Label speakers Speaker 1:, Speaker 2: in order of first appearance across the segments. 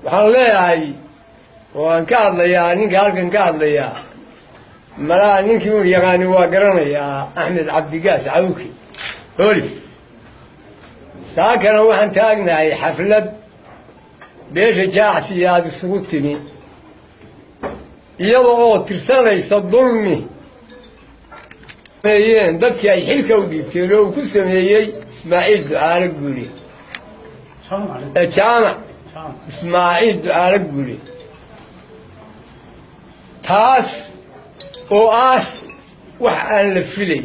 Speaker 1: waxaan leeyahay waan ka hadlayaa ninka halkan ka hadlaya malaha ninkii uu yaqaani waa garanayaa Axmed Cabdigaas Cawki Holif saakana waxaan taagnahay xaflad beesha jaacsiyaad isugu timi iyadoo tirsanaysa dulmi dadkii ay xilka u dhiibteen oo ku sameeyey Ismaaciil Ducaale Guule jaamac Ismaaciil Ducaale Guule taas oo wax aan la filay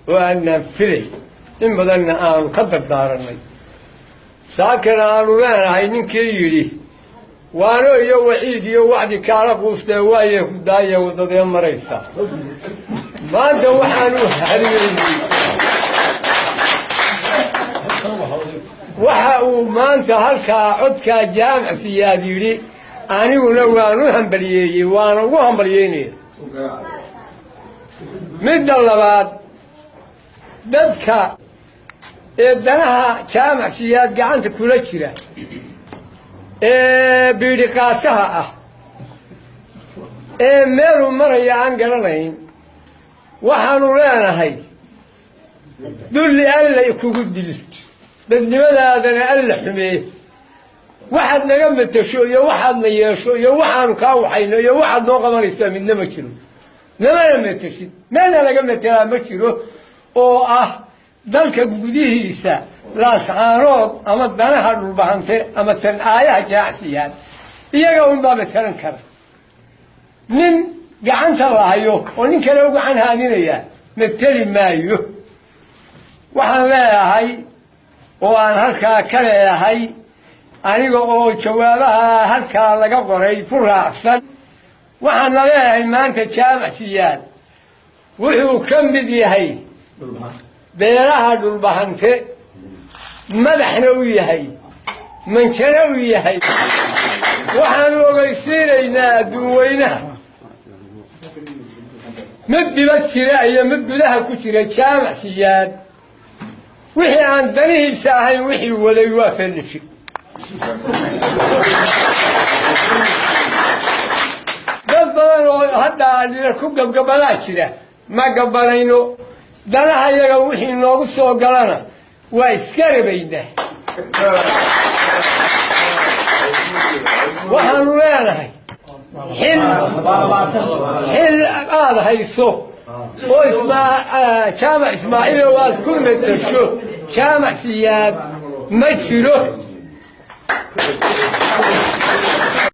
Speaker 1: oo aan filay in badanna aan ka dardaaranay saakana aanu leenahay ninkii yidhi waano iyo waciid iyo wacdi kaala quustee waaye ku daaya waddadee maraysa maanta waxaanu hariyeynay waxa uu maanta halkaa codkaa jaamac siyaad yidhi aniguna waanu hambaliyeeyey waana ugu hambaliyeynaya midda labaad dadka ee danaha jaamac siyaad gacanta kula jira ee biidhiqaataha ah ee meeluu maraya aan garanayn waxaanu leenahay dulli alla kugu dil dadnimadaadana alla xumee waxaad naga matasho iyo waxaadna yeesho iyo waxaanu kaa waxayno iyo waxaad noo qabanaysaa midna ma jiro namana matashid meelna laga matelaa ma jiro oo ah dalka gudihiisa laascaanood ama danaha dhulbahante ama tan aayaha jaacsiyaad iyaga unbaa matalan kara nin gacanta lahayo oo nin kale u gacan haadinaya mateli maayo waxaan leeyahay oo aan halkaa ka leeyahay aniga oo jawaabaha halkaa laga qoray ku raacsan waxaana leeyahay maanta jaamac siyaad wuxuu ka mid yahay beelaha dhulbahante madaxna u yahay manjana u yahay waxaanu ogeysiinaynaa adduun weynaha mid dibad jira iyo mid gudaha ku jira jaamac siyaad wixii aan danihiisa ahayn wixii waday waa felishi dad badan oo hadda dhira ku gabgabalaa jira ma gabanayno danaha iyaga wixii noogu soo galana waa iska rabaynaa waxaanu leenahay xil aad hayso oo jaamac Ismaaciil oo aad ku matasho jaamac siyaad ma jiro